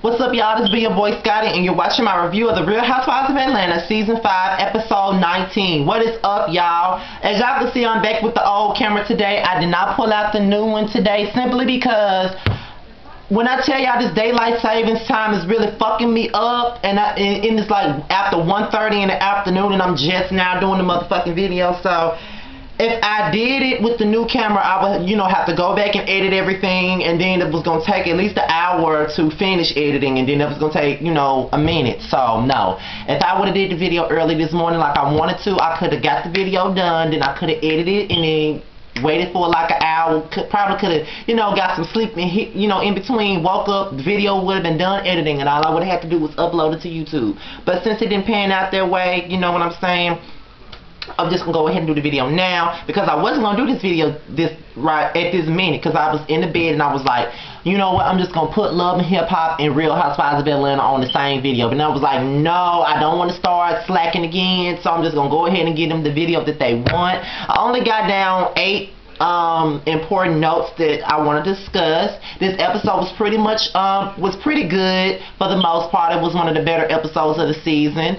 What's up, y'all? This be your boy Scotty, and you're watching my review of The Real Housewives of Atlanta, Season 5, Episode 19. What is up, y'all? As y'all can see, I'm back with the old camera today. I did not pull out the new one today simply because when I tell y'all this daylight savings time is really fucking me up, and it's like after 1:30 in the afternoon, and I'm just now doing the motherfucking video, so if I did it with the new camera, I would, have to go back and edit everything, and then it was going to take at least an hour to finish editing, and then it was going to take, a minute. So, no. If I would have did the video early this morning like I wanted to, I could have got the video done, then I could have edited, and then waited for like an hour, probably could have, got some sleep and hit, in between, woke up, the video would have been done editing, and all I would have had to do was upload it to YouTube. But since it didn't pan out their way, you know what I'm saying, I'm just gonna go ahead and do the video now, because I wasn't gonna do this video right at this minute, because I was in the bed and I was like, you know what, I'm just gonna put Love and Hip Hop and Real Housewives of Atlanta on the same video. But then I was like, no, I don't want to start slacking again, so I'm just gonna go ahead and get them the video that they want. I only got down 8 important notes that I want to discuss. This episode was pretty much was pretty good for the most part. It was one of the better episodes of the season.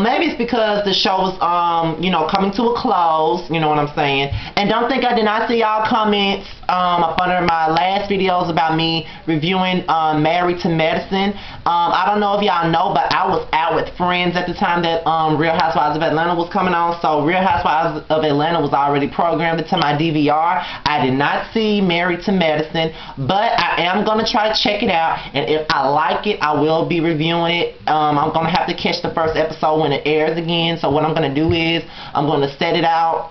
Maybe it's because the show was coming to a close, you know what I'm saying. And don't think I did not see y'all comments up under my last videos about me reviewing Married to Medicine. I don't know if y'all know, but I was out with friends at the time that Real Housewives of Atlanta was coming on. So Real Housewives of Atlanta was already programmed into my DVR. I did not see Married to Medicine, but I am going to try to check it out. And if I like it, I will be reviewing it. I'm going to have to catch the first episode when it airs again. So what I'm going to do is I'm going to set it out.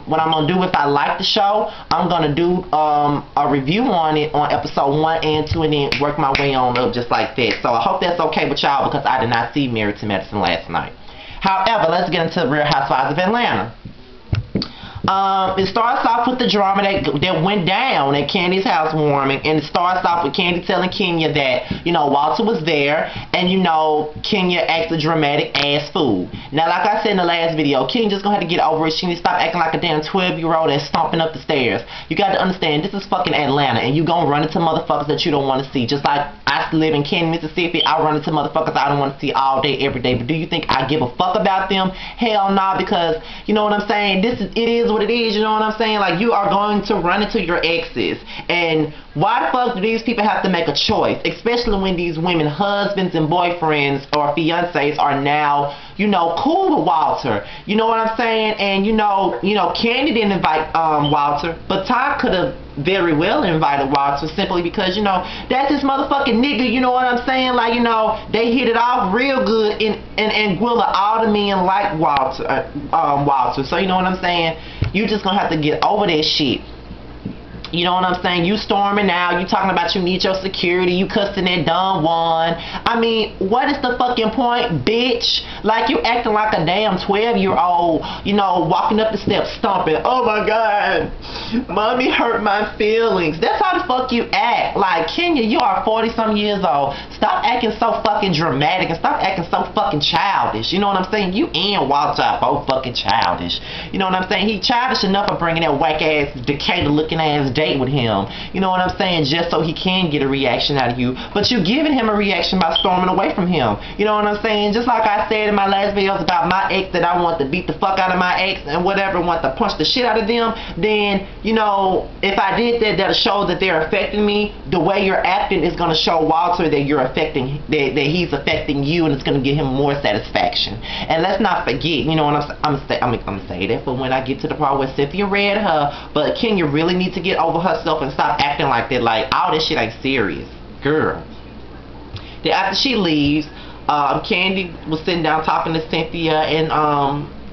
What I'm going to do, if I like the show, I'm going to do a review on it on episode 1 and 2, and then work my way on up just like that. So I hope that's okay with y'all, because I did not see Married to Medicine last night. However, let's get into Real Housewives of Atlanta. It starts off with the drama that went down at Candy's housewarming, and it starts off with Candy telling Kenya that, Walter was there, and, Kenya acts a dramatic ass fool. Now, like I said in the last video, Kenya just gonna have to get over it. She needs to stop acting like a damn 12-year-old and stomping up the stairs. You got to understand, this is fucking Atlanta, and you gonna run into motherfuckers that you don't want to see. Just like I live in Canton, Mississippi, I run into motherfuckers I don't want to see all day, every day. But do you think I give a fuck about them? Hell nah, because, you know what I'm saying, it is what it is, you know what I'm saying? Like, you are going to run into your exes, and why the fuck do these people have to make a choice, especially when these women, husbands and boyfriends or fiancés, are now, cool with Walter, you know what I'm saying? And Candy didn't invite Walter, but Todd could have very well invited Walter, simply because, that's his motherfucking nigga, you know what I'm saying? Like, they hit it off real good, and Gwilla, all the men like Walter, so you know what I'm saying? You just gonna have to get over that shit. You know what I'm saying? You storming out, you talking about you need your security, you cussing at Don Juan. I mean, what is the fucking point, bitch? Like, you acting like a damn 12-year-old, walking up the steps stomping. Oh my God, mommy hurt my feelings. That's how the fuck you act. Like, Kenya, you are 40-some years old. Stop acting so fucking dramatic, and stop acting so fucking childish. You know what I'm saying? You and Walter are both fucking childish. You know what I'm saying? He childish enough of bringing that whack-ass, Decatur-looking ass date with him, you know what I'm saying, just so he can get a reaction out of you. But you're giving him a reaction by storming away from him. You know what I'm saying? Just like I said in my last videos about my ex, that I want to beat the fuck out of my ex and whatever, want to punch the shit out of them, then, if I did that, that'll show that they're affecting me. The way you're acting is going to show Walter that you're affecting, that he's affecting you, and it's going to give him more satisfaction. And let's not forget, you know what I'm gonna say that for when I get to the part where Cynthia read her, but Kenya really needs to get over herself and stop acting like that. Like, all this shit ain't serious, girl. Then after she leaves, Candy was sitting down talking to Cynthia and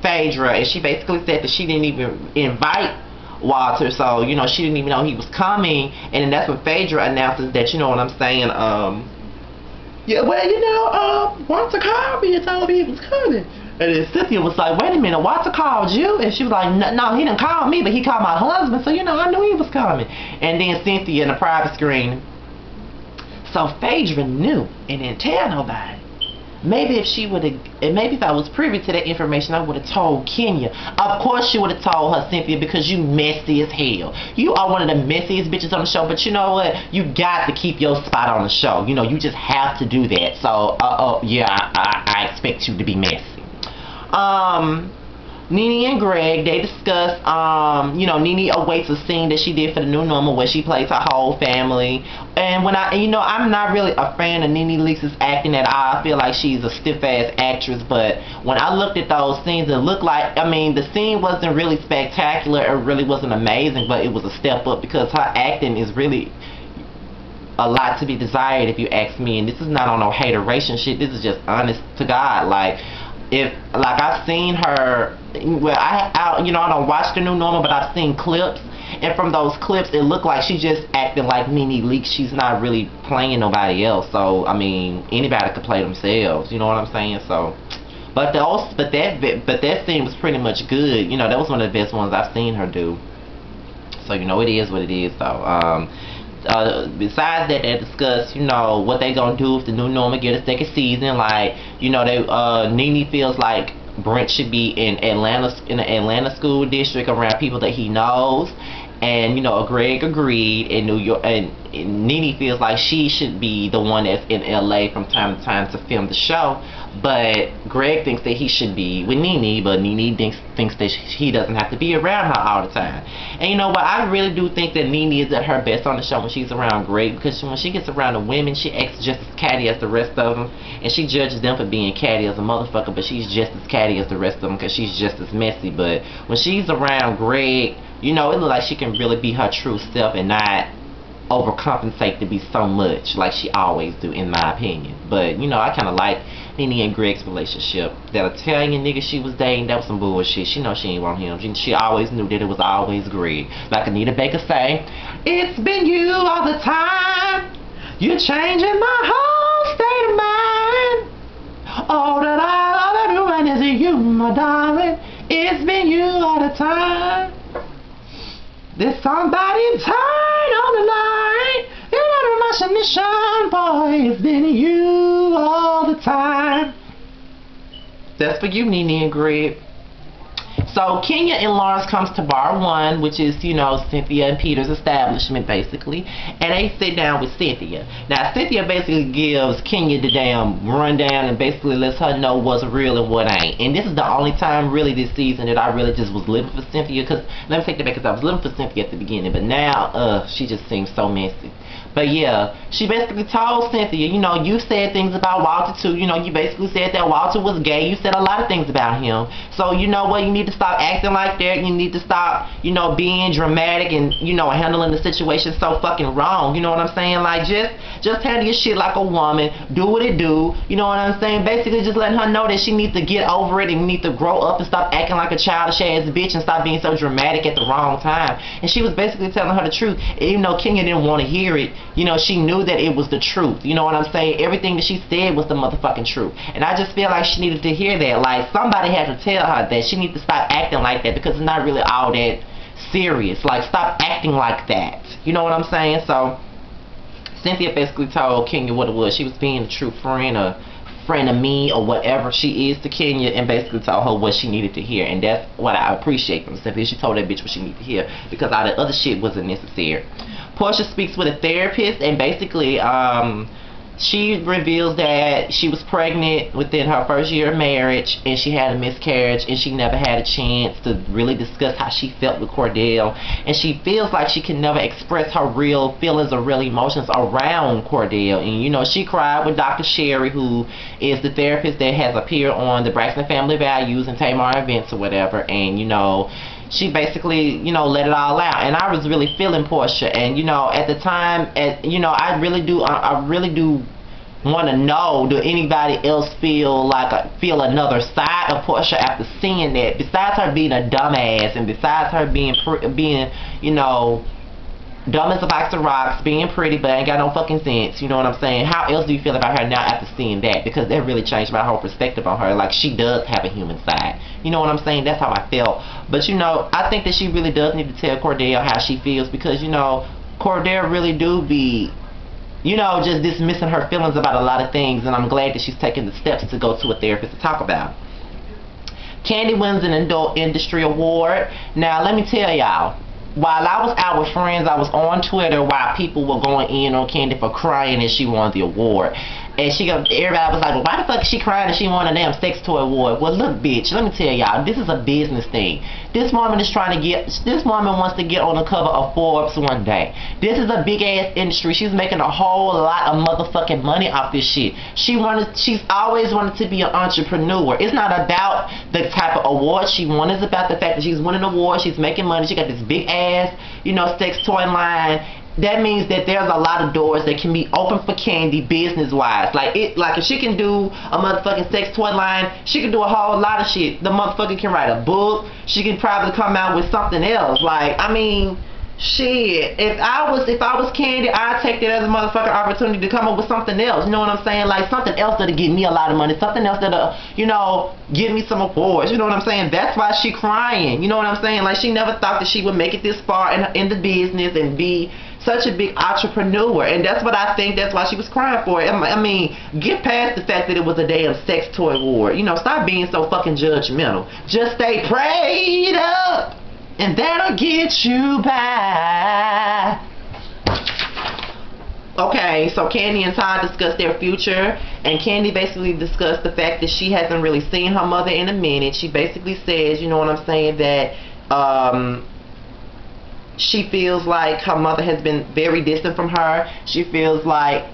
Phaedra, and she basically said that she didn't even invite Walter, so she didn't even know he was coming. And then that's when Phaedra announces that, you know what I'm saying, yeah, well, Walter called me and told me he was coming. And then Cynthia was like, wait a minute, Walter called you? And she was like, no, he didn't call me, but he called my husband, so, I knew he was coming. And then Cynthia in the private screen. So Phaedra knew and didn't tell nobody. maybe if she would have, maybe if I was privy to that information, I would have told Kenya. Of course she would have told her, Cynthia, because you messy as hell. You are one of the messiest bitches on the show, but you know what? You got to keep your spot on the show. You know, you just have to do that. So, yeah, I expect you to be messy. Nene and Greg, they discuss, you know, Nene awaits a scene that she did for the new normal where she plays her whole family. And when you know, I'm not really a fan of Nene Leakes' acting at all. I feel like she's a stiff-ass actress, but when I looked at those scenes, it looked like, I mean, the scene wasn't really spectacular, it really wasn't amazing, but it was a step up because her acting is really a lot to be desired, if you ask me. And this is not on no hateration shit, this is just honest to God. Like, I've seen her, well, I you know, I don't watch the new normal, but I've seen clips, and from those clips it looked like she's just acting like Nene Leakes. She's not really playing nobody else. So I mean, anybody could play themselves, you know what I'm saying? So but that scene was pretty much good. You know, that was one of the best ones I've seen her do. So you know, it is what it is. So besides that, they discuss, you know, what they gonna do if the new normal get a second season. Like, you know, Nene feels like Brent should be in the Atlanta school district around people that he knows, and you know, Greg agreed. In New York, and Nene feels like she should be the one that's in LA from time to time to film the show, but Greg thinks that he should be with Nene, but Nene thinks that he doesn't have to be around her all the time. And you know what, I really do think that Nene is at her best on the show when she's around Greg, because when she gets around the women, she acts just as catty as the rest of them, and she judges them for being catty as a motherfucker, but she's just as catty as the rest of them because she's just as messy. But when she's around Greg, you know, it looks like she can really be her true self and not overcompensate to be so much like she always do, in my opinion. But you know, I kind of like Nene and Greg's relationship. That Italian nigga she was dating, that was some bullshit. She know she ain't want him. She always knew that it was always Greg. Like Anita Baker say, it's been you all the time. You're changing my whole state of mind. All that I do and is you, my darling. It's been you all the time. There's somebody turn on the light. You're not my submission, boy. It's been you all the time. That's for you, Nene and Greg. So Kenya and Lawrence comes to bar one, which is, you know, Cynthia and Peter's establishment, basically, and they sit down with Cynthia. Now Cynthia basically gives Kenya the damn rundown and basically lets her know what's real and what ain't. And this is the only time really this season that I really just was living for Cynthia, because let me take that back, because I was living for Cynthia at the beginning, but now she just seems so messy. But yeah, she basically told Cynthia, you know, you said things about Walter too. You know, you basically said that Walter was gay. You said a lot of things about him. So you know what, you need to stop acting like that. You need to stop, you know, being dramatic and, you know, handling the situation so fucking wrong. You know what I'm saying? Like, just handle your shit like a woman. Do what it do. You know what I'm saying? Basically just letting her know that she needs to get over it and need to grow up and stop acting like a childish ass bitch and stop being so dramatic at the wrong time. And she was basically telling her the truth. Even though Kenya didn't want to hear it, you know, she knew that it was the truth. You know what I'm saying? Everything that she said was the motherfucking truth. And I just feel like she needed to hear that. Like, somebody had to tell her that she needs to stop acting like that, because it's not really all that serious. Like, stop acting like that. You know what I'm saying? So Cynthia basically told Kenya what it was. She was being a true friend, or friend of me, or whatever she is to Kenya, and basically told her what she needed to hear. And that's what I appreciate from Cynthia. She told that bitch what she needed to hear, because all the other shit wasn't necessary. Porsha speaks with a therapist, and basically she reveals that she was pregnant within her first year of marriage, and she had a miscarriage, and she never had a chance to really discuss how she felt with Cordell, and she feels like she can never express her real feelings or real emotions around Cordell. And you know, she cried with Dr. Sherry, who is the therapist that has appeared on the Braxton Family Values and Tamar events or whatever. And you know, she basically, you know, let it all out. And I was really feeling Porsha. And you know, at the time, you know, I really do want to know, do anybody else feel another side of Porsha after seeing that? Besides her being a dumbass, and besides her being you know, dumb as a box of rocks, being pretty but ain't got no fucking sense, you know what I'm saying? How else do you feel about her now after seeing that? Because that really changed my whole perspective on her. Like, she does have a human side. You know what I'm saying? That's how I felt. But you know, I think that she really does need to tell Cordell how she feels, because you know, Cordell really do be you know, just dismissing her feelings about a lot of things, and I'm glad that she's taking the steps to go to a therapist to talk about. Kandi wins an adult industry award. Now, let me tell y'all, while I was out with friends, I was on Twitter while people were going in on Kandi for crying and she won the award. And everybody was like, well, why the fuck is she crying and she won a damn sex toy award? Well, look, bitch, let me tell y'all, this is a business thing. This woman wants to get on the cover of Forbes one day. This is a big ass industry. She's making a whole lot of motherfucking money off this shit. She's always wanted to be an entrepreneur. It's not about the type of award she won. It's about the fact that she's winning awards, she's making money, she got this big ass, you know, sex toy line. That means that there's a lot of doors that can be open for Kandi business-wise. Like if she can do a motherfucking sex toy line, she can do a whole lot of shit. The motherfucker can write a book. She can probably come out with something else. Like, I mean, shit. If I was Kandi, I'd take that as a motherfucking opportunity to come up with something else. You know what I'm saying? Like something else that'll give me a lot of money. Something else that'll, you know, give me some awards. You know what I'm saying? That's why she crying. You know what I'm saying? Like she never thought that she would make it this far in the business and be such a big entrepreneur, and that's what I think. That's why she was crying for it. I mean, get past the fact that it was a damn sex toy award. You know, stop being so fucking judgmental. Just stay prayed up, and that'll get you by. Okay, so Kandi and Todd discussed their future, and Kandi basically discussed the fact that she hasn't really seen her mother in a minute. She basically says, you know what I'm saying, that she feels like her mother has been very distant from her. She feels like,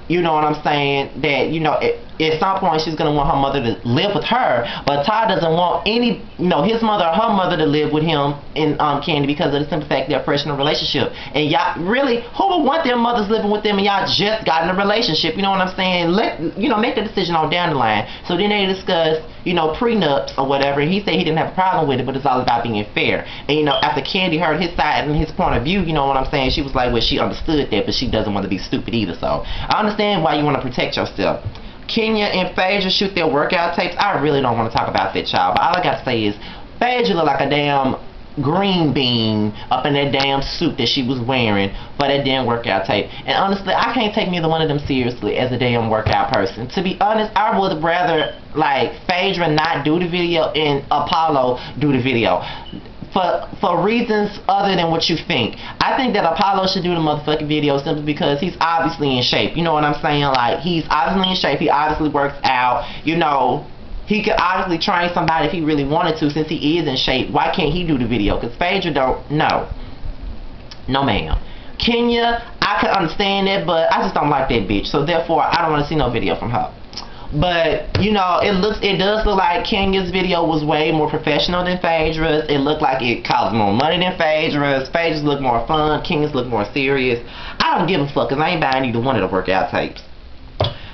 you know what I'm saying, that, you know, at some point she's going to want her mother to live with her, but Todd doesn't want any, you know, his mother or her mother to live with him and Kandi because of the simple fact they're fresh in a relationship. And y'all, really, who would want their mothers living with them and y'all just got in a relationship? You know what I'm saying? Make the decision on down the line. So then they discuss, you know, prenups or whatever. He said he didn't have a problem with it, but it's all about being fair. And, you know, after Kandi heard his side and his point of view, you know what I'm saying, she was like, well, she understood that, but she doesn't want to be stupid either. So I understand why you want to protect yourself. Kenya and Phaedra shoot their workout tapes. I really don't want to talk about that, child, but all I got to say is Phaedra look like a damn green bean up in that damn suit that she was wearing for that damn workout tape. And honestly, I can't take neither one of them seriously as a damn workout person. To be honest, I would rather like Phaedra not do the video and Apollo do the video. For reasons other than what you think. I think that Apollo should do the motherfucking video simply because he's obviously in shape. You know what I'm saying? Like, he's obviously in shape. He obviously works out. You know, he could obviously train somebody if he really wanted to, since he is in shape. Why can't he do the video? Because Phaedra don't know. No, ma'am. Kenya, I could understand that, but I just don't like that bitch. So, therefore, I don't want to see no video from her. But, you know, it does look like Kenya's video was way more professional than Phaedra's. It looked like it cost more money than Phaedra's. Phaedra's look more fun. Kenya's look more serious. I don't give a fuck because I ain't buying either one of the workout tapes.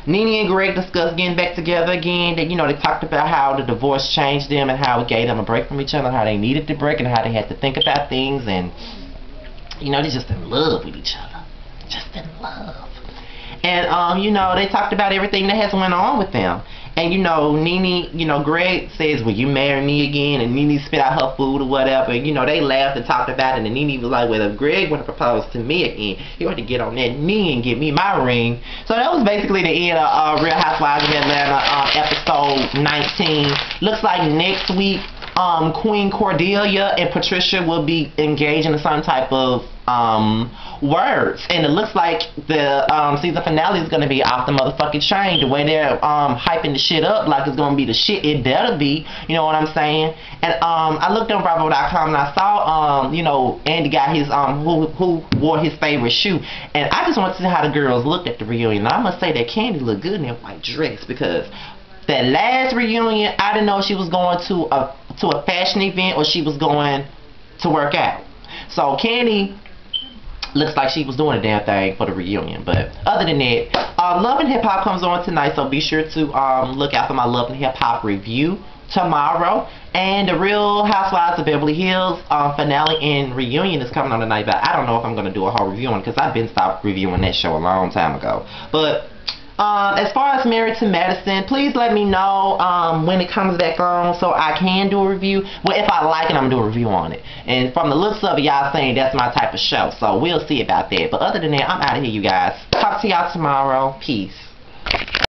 Nene and Greg discussed getting back together again. They, you know, they talked about how the divorce changed them and how it gave them a break from each other, how they needed to break and how they had to think about things. And, you know, they're just in love with each other. Just in love. And, you know, they talked about everything that has went on with them. And, you know, Nene, you know, Greg says, will you marry me again? And Nene spit out her food or whatever. And, you know, they laughed and talked about it. And Nene was like, well, if Greg want to propose to me again, he ought to get on that knee and give me my ring. So that was basically the end of Real Housewives of Atlanta episode 19. Looks like next week, Queen Cordelia and Patricia will be engaged in some type of words, and it looks like the season finale is going to be off the motherfucking chain. The way they're hyping the shit up like it's going to be the shit, it better be. You know what I'm saying? And I looked on Bravo.com and I saw you know, Andy got his who wore his favorite shoe, and I just want to see how the girls looked at the reunion. And I must say that Kandi looked good in that white dress, because that last reunion, I didn't know if she was going to a fashion event or she was going to work out. So Kandi looks like she was doing a damn thing for the reunion. But other than that, Love and Hip Hop comes on tonight, so be sure to look out for my Love and Hip Hop review tomorrow. And the Real Housewives of Beverly Hills finale and reunion is coming on tonight, but I don't know if I'm going to do a whole review on it because I've been stopped reviewing that show a long time ago. But As far as Married to Medicine, please let me know when it comes back on so I can do a review. Well, if I like it, I'm going to do a review on it. And from the looks of it, y'all saying that's my type of show. So we'll see about that. But other than that, I'm out of here, you guys. Talk to y'all tomorrow. Peace.